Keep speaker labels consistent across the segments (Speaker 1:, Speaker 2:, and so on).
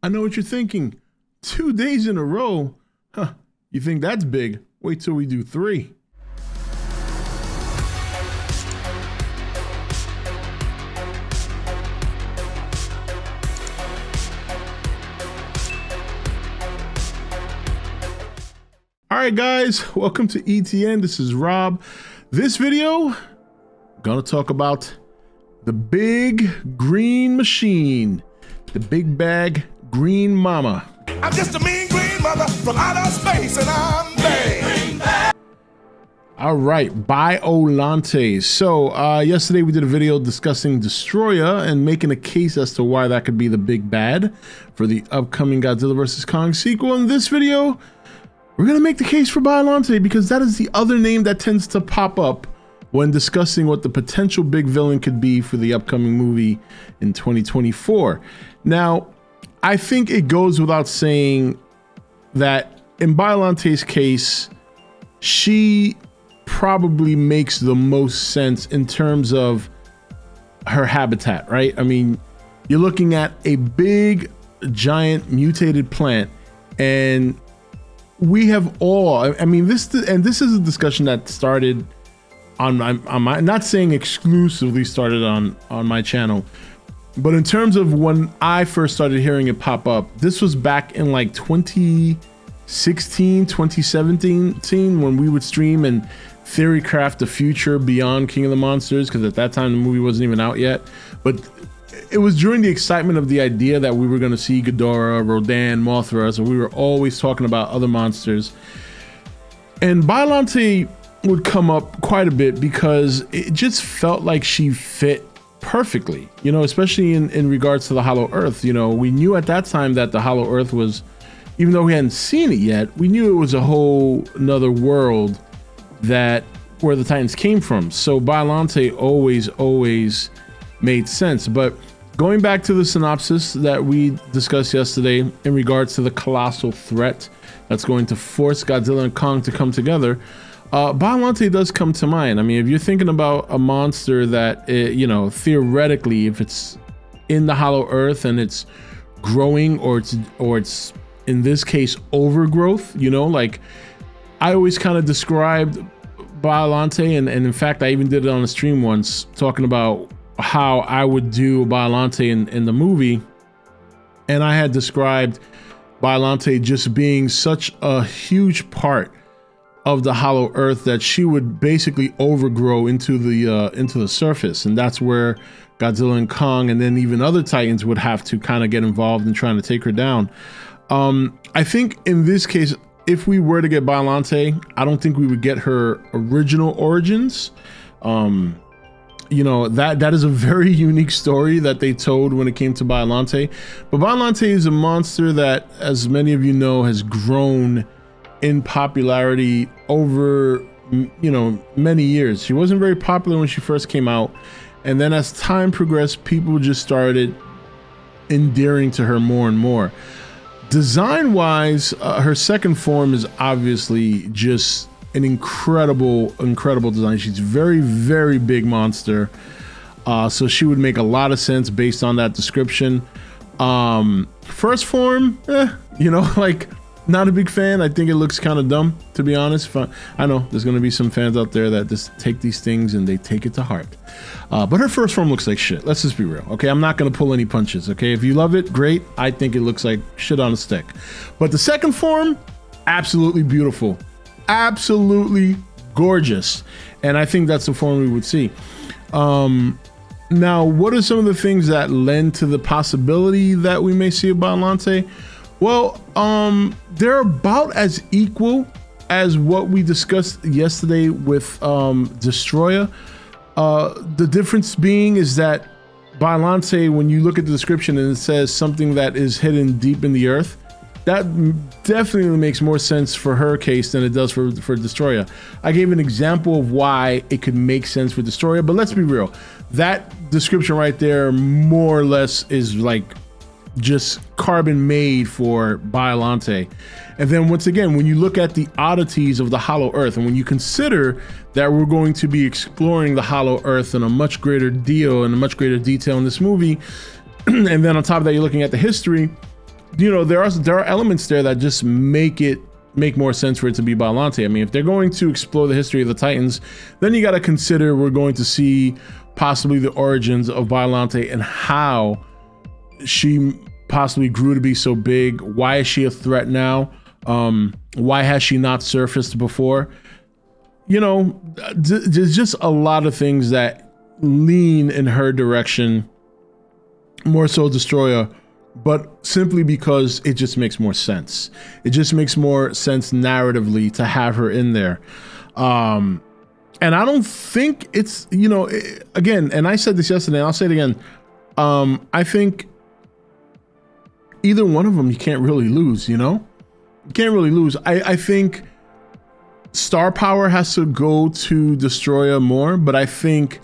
Speaker 1: I know what you're thinking. 2 days in a row? Huh, you think that's big? Wait till we do 3. All right, guys, welcome to E.T.N. This is Rob. This video, I'm gonna talk about the big green machine, the big bag green mama.
Speaker 2: I'm just a mean green mother from outer space, and I'm bang.
Speaker 1: All right, Biollante. So yesterday we did a video discussing Destroyer and making a case as to why that could be the big bad for the upcoming Godzilla vs. Kong sequel. In this video, we're gonna make the case for Biollante because that is the other name that tends to pop up when discussing what the potential big villain could be for the upcoming movie in 2024. Now, I think it goes without saying that in Biollante's case, she probably makes the most sense in terms of her habitat, right? I mean, you're looking at a big, giant, mutated plant, and we have all, I mean, this is a discussion that started on my, not saying exclusively started on my channel, but in terms of when I first started hearing it pop up, this was back in like 2016, 2017, when we would stream and theorycraft the future beyond King of the Monsters, because at that time the movie wasn't even out yet. But it was during the excitement of the idea that we were going to see Ghidorah, Rodan, Mothra, so we were always talking about other monsters. And Biollante would come up quite a bit because it just felt like she fit perfectly, you know, especially in regards to the Hollow Earth. You know, we knew at that time that the Hollow Earth was, even though we hadn't seen it yet, we knew it was a whole another world that where the Titans came from. So Biollante always made sense. But going back to the synopsis that we discussed yesterday in regards to the colossal threat that's going to force Godzilla and Kong to come together, Biollante does come to mind. I mean, if you're thinking about a monster that, you know, theoretically, if it's in the Hollow Earth and it's growing, or it's in this case overgrowth, you know, like I always kind of described Biollante, and in fact, I even did it on a stream once, talking about how I would do Biollante in the movie, and I had described Biollante just being such a huge part of the Hollow Earth that she would basically overgrow into the surface, and that's where Godzilla and Kong, and then even other Titans, would have to kind of get involved in trying to take her down. I think in this case, if we were to get Biollante, I don't think we would get her original origins. You know, that is a very unique story that they told when it came to Biollante. But Biollante is a monster that, as many of you know, has grown in popularity over, you know, many years. She wasn't very popular when she first came out, and then as time progressed, people just started endearing to her more and more. Design wise, her second form is obviously just an incredible design. She's very big monster, so she would make a lot of sense based on that description. First form, you know, like, not a big fan. I think it looks kind of dumb, to be honest. I know there's going to be some fans out there that just take these things and they take it to heart. But her first form looks like shit. Let's just be real. Okay, I'm not going to pull any punches. Okay, if you love it, great. I think it looks like shit on a stick. But the second form, absolutely beautiful, absolutely gorgeous, and I think that's the form we would see. Now, what are some of the things that lend to the possibility that we may see a Biollante? Well, they're about as equal as what we discussed yesterday with Destroyer. The difference being is that Biollante, when you look at the description and it says something that is hidden deep in the earth, that definitely makes more sense for her case than it does for Destroyer. I gave an example of why it could make sense for Destroyer, but let's be real. That description right there more or less is like just carbon made for Biollante. And then once again, when you look at the oddities of the Hollow Earth, and when you consider that we're going to be exploring the Hollow Earth in a much greater deal and a much greater detail in this movie, and then on top of that, you're looking at the history, there are elements there that just make more sense for it to be Biollante. I mean, if they're going to explore the history of the Titans, then you got to consider we're going to see possibly the origins of Biollante and how she possibly grew to be so big. Why is she a threat now? Why has she not surfaced before? There's just a lot of things that lean in her direction, more so Destroyer, but simply because it just makes more sense. It just makes more sense narratively to have her in there. And I don't think it's, again, and I said this yesterday, and I'll say it again. I think either one of them, you can't really lose, You can't really lose. I think star power has to go to Destroyer more, but I think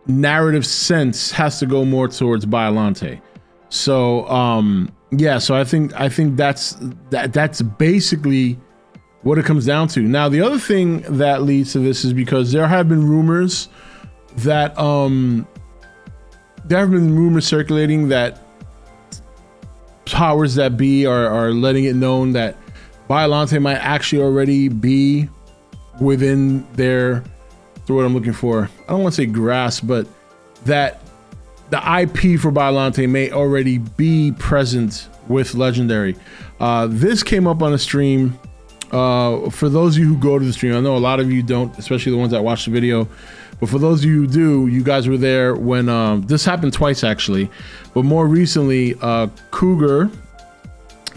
Speaker 1: narrative sense has to go more towards Biollante. So so I think that's basically what it comes down to. Now, the other thing that leads to this is because there have been rumors that circulating that powers that be are letting it known that Biollante might actually already be within their, what I'm looking for, I don't want to say grasp, but that the IP for Biollante may already be present with Legendary. This came up on a stream. For those of you who go to the stream, I know a lot of you don't, especially the ones that watch the video, but for those of you who do, you guys were there when this happened twice actually, but more recently, Cougar,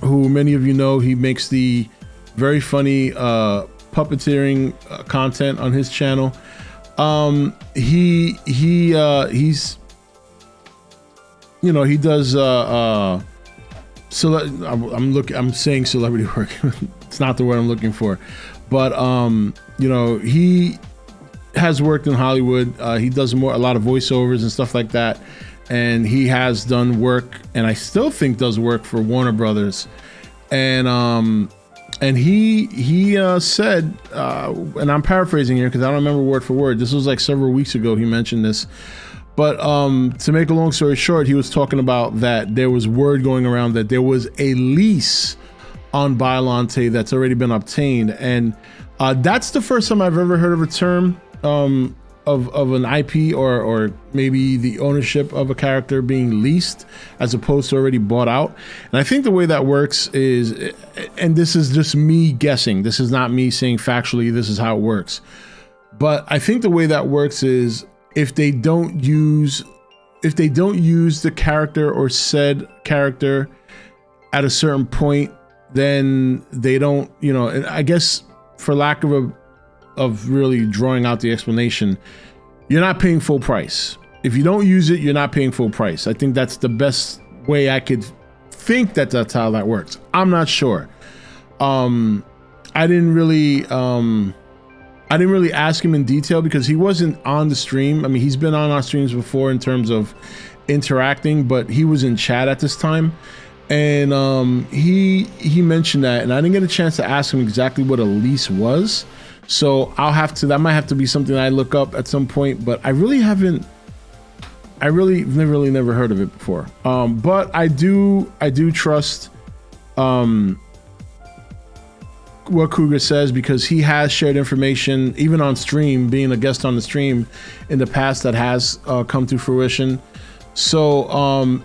Speaker 1: who many of you know, he makes the very funny puppeteering content on his channel. He's he does I'm saying celebrity work. It's not the word I'm looking for, but he has worked in Hollywood. He does a lot of voiceovers and stuff like that, and he has done work, and I still think does work for Warner Brothers. And he said, and I'm paraphrasing here because I don't remember word for word. This was like several weeks ago he mentioned this. But to make a long story short, he was talking about that there was word going around that there was a lease on Biollante that's already been obtained. And that's the first time I've ever heard of a term of an IP or maybe the ownership of a character being leased as opposed to already bought out. And I think the way that works is, and this is just me guessing, this is not me saying factually this is how it works, but I think the way that works is if they don't use the character or said character at a certain point, then they don't, and I guess for lack of really drawing out the explanation, you're not paying full price. If you don't use it, you're not paying full price. I think that's the best way I could think that's how that works. I'm not sure. I didn't really ask him in detail because he wasn't on the stream. I mean, he's been on our streams before in terms of interacting, but he was in chat at this time. And he mentioned that, and I didn't get a chance to ask him exactly what a lease was. So that might have to be something I look up at some point, but I really never heard of it before. But I do trust what Cougar says, because he has shared information even on stream, being a guest on the stream in the past, that has come to fruition. So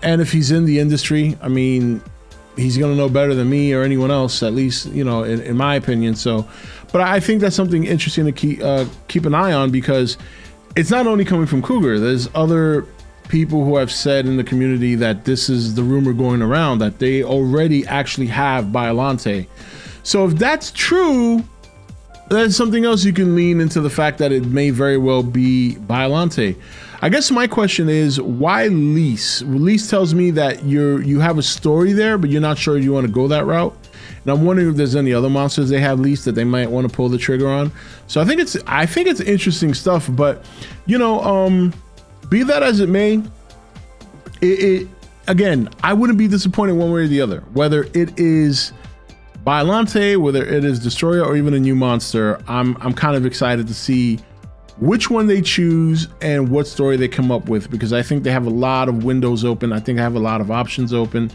Speaker 1: and if he's in the industry, I mean, he's gonna know better than me or anyone else, at least in my opinion. So but I think that's something interesting to keep an eye on, because it's not only coming from Cougar. There's other people who have said in the community that this is the rumor going around, that they already actually have Biollante. So if that's true, that's something else you can lean into, the fact that it may very well be Biollante. I guess my question is, why lease? Lease tells me that you have a story there, but you're not sure you want to go that route. And I'm wondering if there's any other monsters they have leased that they might want to pull the trigger on. So I think it's interesting stuff. But be that as it may, it again, I wouldn't be disappointed one way or the other, whether it is Biollante, whether it is Destroyer, or even a new monster. I'm kind of excited to see which one they choose and what story they come up with, because I think they have a lot of windows open. I think I have a lot of options open.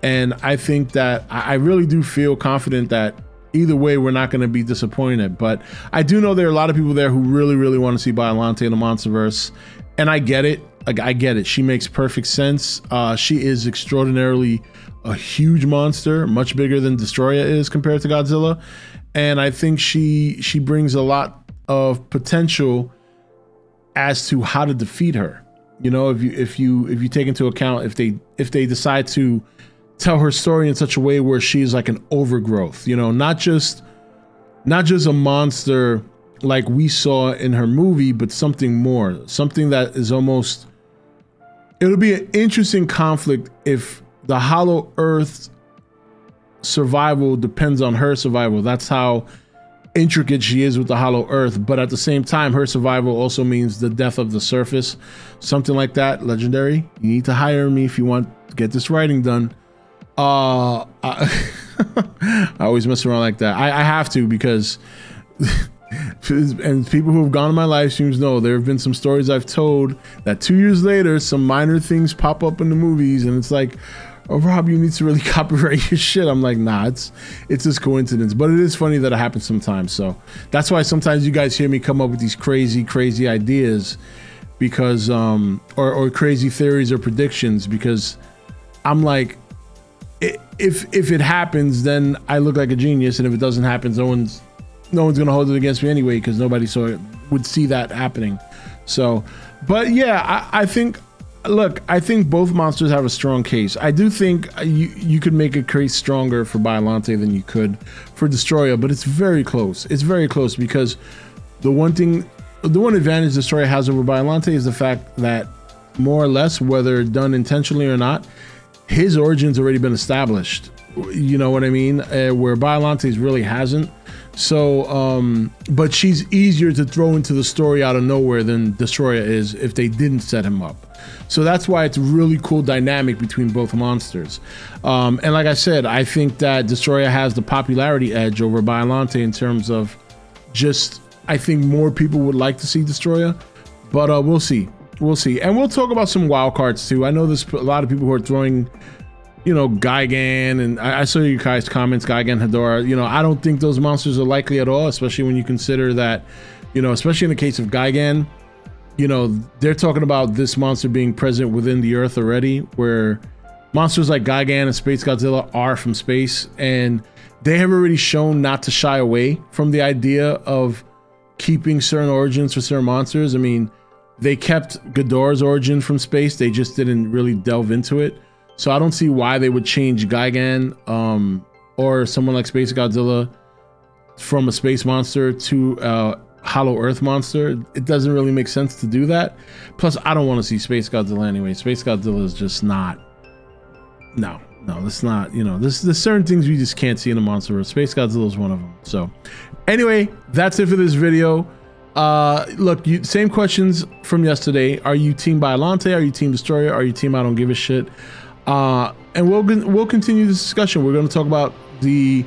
Speaker 1: And I think that I really do feel confident that either way, we're not going to be disappointed. But I do know there are a lot of people there who really, really want to see Biollante in the Monsterverse. And I get it. Like, I get it. She makes perfect sense. She is extraordinarily a huge monster, much bigger than Destroya is compared to Godzilla. And I think she brings a lot of potential as to how to defeat her. You know, if you take into account if they decide to tell her story in such a way where she's like an overgrowth, you know, not just a monster like we saw in her movie, but something more, something that is almost, it'll be an interesting conflict if the Hollow Earth survival depends on her survival. That's how intricate she is with the Hollow Earth, but at the same time, her survival also means the death of the surface, something like that. Legendary, you need to hire me if you want to get this writing done. I always mess around like that. I have to, because and people who have gone on my live streams know there have been some stories I've told that 2 years later some minor things pop up in the movies and it's like, oh, Rob, you need to really copyright your shit. I'm like, nah, it's just coincidence. But it is funny that it happens sometimes. So that's why sometimes you guys hear me come up with these crazy ideas, because or crazy theories or predictions, because I'm like, if it happens, then I look like a genius, and if it doesn't happen, no one's gonna hold it against me anyway, because nobody would see that happening. So, but yeah, I think, look, I think both monsters have a strong case. I do think you could make a case stronger for Biollante than you could for Destroya, but it's very close. It's very close, because the one advantage Destroya has over Biollante is the fact that, more or less, whether done intentionally or not, his origin's already been established. You know what I mean? Where Biollante's really hasn't. So, but she's easier to throw into the story out of nowhere than Destroya is if they didn't set him up. So that's why it's a really cool dynamic between both monsters. And like I said, I think that Destroya has the popularity edge over Biollante in terms of just, I think more people would like to see Destroya, but we'll see. We'll see. And we'll talk about some wild cards too. I know there's a lot of people who are throwing, you know, Gigan, and I saw you guys' comments, Gigan, Hedorah. You know, I don't think those monsters are likely at all, especially when you consider that, you know, especially in the case of Gigan, you know, they're talking about this monster being present within the Earth already, where monsters like Gigan and Space Godzilla are from space, and they have already shown not to shy away from the idea of keeping certain origins for certain monsters. I mean, they kept Ghidorah's origin from space, they just didn't really delve into it. So I don't see why they would change Gigan or someone like Space Godzilla from a space monster to a Hollow Earth monster. It doesn't really make sense to do that. Plus, I don't want to see Space Godzilla anyway. Space Godzilla is just not. No, that's not. You know, there's certain things we just can't see in the Monsterverse. Space Godzilla is one of them. So, anyway, that's it for this video. Look, same questions from yesterday. Are you team Biollante? Are you team Destroya? Are you team I don't give a shit? And we'll continue this discussion. We're going to talk about the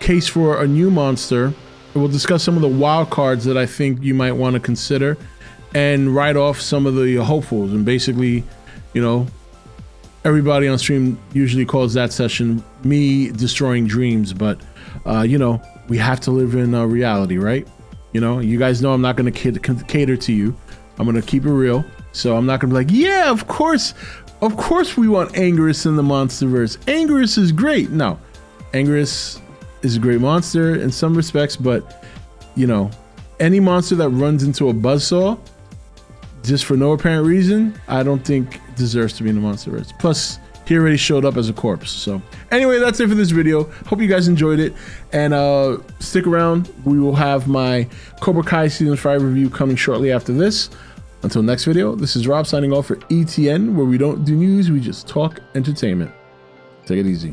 Speaker 1: case for a new monster, and we'll discuss some of the wild cards that I think you might want to consider, and write off some of the hopefuls. And basically, you know, everybody on stream usually calls that session me destroying dreams, but you know, we have to live in reality, right? You know, you guys know I'm not going to cater to you. I'm going to keep it real. So I'm not going to be like, yeah, of course we want Anguirus in the Monsterverse. Anguirus is great. No, Anguirus is a great monster in some respects, but, you know, any monster that runs into a buzzsaw just for no apparent reason, I don't think deserves to be in the Monsterverse. Plus, he already showed up as a corpse. So anyway, that's it for this video. Hope you guys enjoyed it, and stick around. We will have my Cobra Kai season 5 review coming shortly after this. Until next video, this is Rob signing off for E.T.N, where we don't do news, we just talk entertainment. Take it easy.